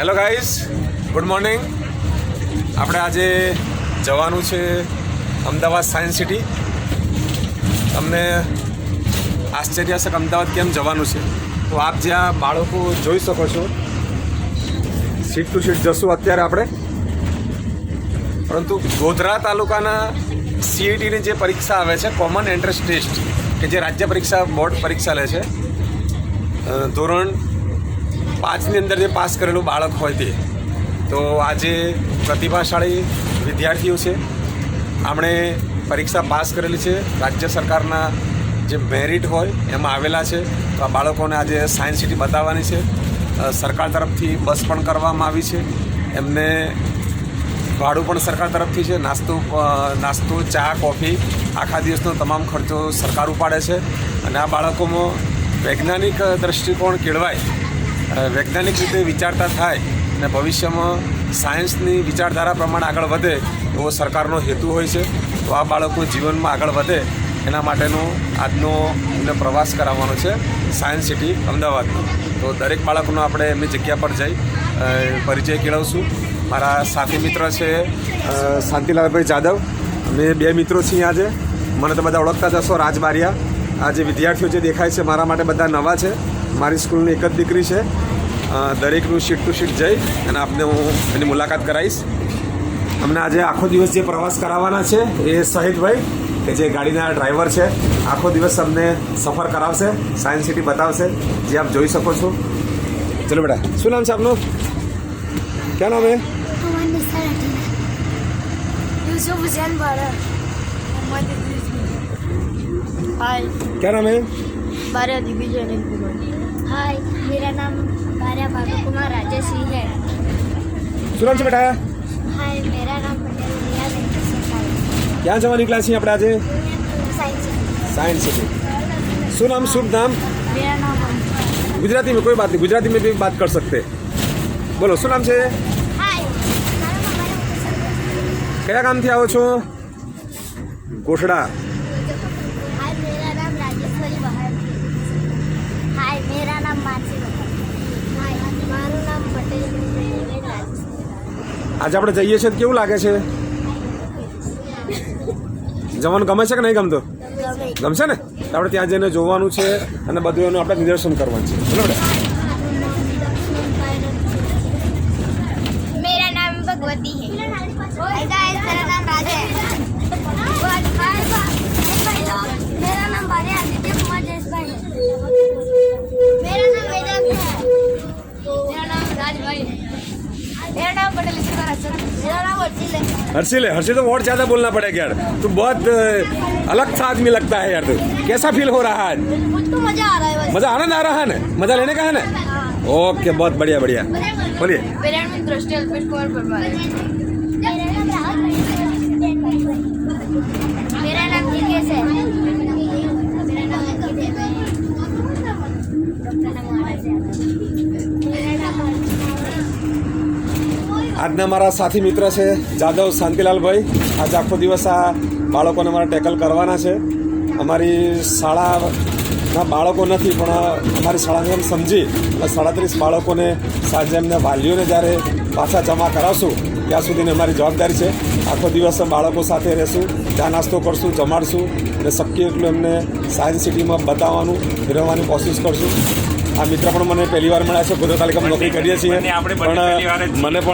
Hello guys, good morning. આપણે આજે જવાનું છે અમદાવાદ સાયન્સ સિટી. તમને આશ્ચર્ય હશે કે અમદાવાદ કેમ જવાનું છે. તો આપ જ્યાં બાળકો જોઈ શકો છો, સીટ ટુ સીટ જશું અત્યારે આપણે. પરંતુ ગોધરા તાલુકાના સીઈટીની જે પરીક્ષા આવે છે, કોમન એન્ટ્રન્સ ટેસ્ટ, કે જે રાજ્ય પરીક્ષા બોર્ડ પરીક્ષા લે છે, ધોરણ 5ની અંદર જે પાસ કરેલું બાળક હોય તે, તો આજે પ્રતિભાશાળી વિદ્યાર્થીઓ છે, આમણે પરીક્ષા પાસ કરેલી છે, રાજ્ય સરકારના જે મેરિટ હોય એમાં આવેલા છે. તો આ બાળકોને આજે સાયન્સ સિટી બતાવવાની છે. સરકાર તરફથી બસ પણ કરવામાં આવી છે. એમને ભાડું પણ સરકાર તરફથી છે. નાસ્તો ચા કોફી આખા દિવસનો તમામ ખર્ચો સરકાર ઉપાડે છે. અને આ બાળકોમાં વૈજ્ઞાનિક દૃષ્ટિકોણ કેળવાય, વૈજ્ઞાનિક રીતે વિચારતા થાય અને ભવિષ્યમાં સાયન્સની વિચારધારા પ્રમાણે આગળ વધે એવો સરકારનો હેતુ હોય છે. તો આ બાળકો જીવનમાં આગળ વધે એના માટેનો આજનો એમને પ્રવાસ કરાવવાનો છે સાયન્સ સિટી અમદાવાદનો. તો દરેક બાળકોનો આપણે એમની જગ્યા પર જઈ પરિચય કેળવશું. મારા સાથી મિત્ર છે શાંતિલાલભાઈ જાદવ. અમે બે મિત્રો છીએ આજે. મને તો બધા ઓળખતા જ હશો, રાજ બારિયા. આ જે વિદ્યાર્થીઓ જે દેખાય છે મારા માટે બધા નવા છે. મારી સ્કૂલની એક જ દીકરી છે. દરેકનું સીટ ટુ સીટ જઈ અને આપને હું એની મુલાકાત કરાવીશ. અમને આજે આખો દિવસ જે પ્રવાસ કરાવવાના છે એ સહિતભાઈ, કે જે ગાડીના ડ્રાઈવર છે, આખો દિવસ અમને સફર કરાવશે, સાયન્સ સિટી બતાવશે, જે આપ જોઈ શકો છો. ચલો બેટા, શું નામ છે આપનું? ક્યાં નામ હે? हाय, क्या नाम है? बारह दिग्विजय अनिल कुमार। हाय, मेरा नाम बारह भानु कुमार राजश्री है। શું નામ છે બેટા? हाय, मेरा नाम पटेल रिया वेंकटेश्वर है। ક્યાં જવાની ક્લાસ છે આપણે આજે? Science city. Science city. શું નામ, શુભ નામ? मेरा नाम अंकिता। गुजराती में कोई बात नहीं, गुजराती में भी बात कर सकते. બોલો, શું નામ છે? हाय, મારું નામ બારહ કયા ગામથી આવો છો? કોટડા. हाय, मेरा नाम राजेश्वरी बहार। हाय, मेरा नाम मानसी बहार। हाय, મારું નામ પટેલ રાજેશ્વરી। આજે આપણે જઈએ છીએ તો કેવું લાગે છે? જવાનું ગમે છે કે નહીં ગમતો? ગમશે ને? તો આપણે ત્યાં જઈને જોવાનું છે અને બધું એનું આપણે નિદર્શન કરવાનું છે. બરાબર. मेरा नाम भगवती है। हाय गाइस, मेरा नाम राजा है। मेरा नाम भार्या आदित्य कुमार जयसवाल है। मेरा नाम वेदांत है। मेरा नाम राजभाई है। मेरा नाम पटेल ईश्वर हसन। मेरा नाम हर्षिल है। हर्षिल है. हर्षिल तो और ज़्यादा बोलना पड़ेगा यार. तू बहुत अलग सा आदमी लगता है यार. तू कैसा फील हो रहा है? मुझको मजा आ रहा है बस। मज़ा आनंद आ रहा है ना? मज़ा लेने का है ना? ओके, बहुत बढ़िया बढ़िया. बोलिए. मेरा नाम दृष्टि अल्पेश कुमार परमार है। मेरा नाम राहुल है। मेरा नाम जिज्ञेस है। मेरा नाम अंकित है। डॉक्टर नाम आवाज है। मेरा नाम આજના મારા સાથી મિત્ર છે જાદવ શાંતિલાલભાઈ. આજે આખો દિવસ આ બાળકોને મારે ટેકલ કરવાના છે. અમારી શાળાના બાળકો નથી, પણ અમારી શાળાને એમ સમજી અને 37 બાળકોને સાંજે એમને વાલીઓને જ્યારે પાછા જમા કરાવશું ત્યાં સુધીની અમારી જવાબદારી છે. આખો દિવસ બાળકો સાથે રહેશું, ચા નાસ્તો કરશું, જમાડશું અને શક્ય એટલું એમને સાયન્સ સિટીમાં બતાવવાનું, ફેરવવાની કોશિશ કરશું. આ મિત્ર પણ મને પહેલી વાર મળ્યા છે. ગોધરા તાલુકામાં નોકરી કરીએ છીએ, પણ મને પણ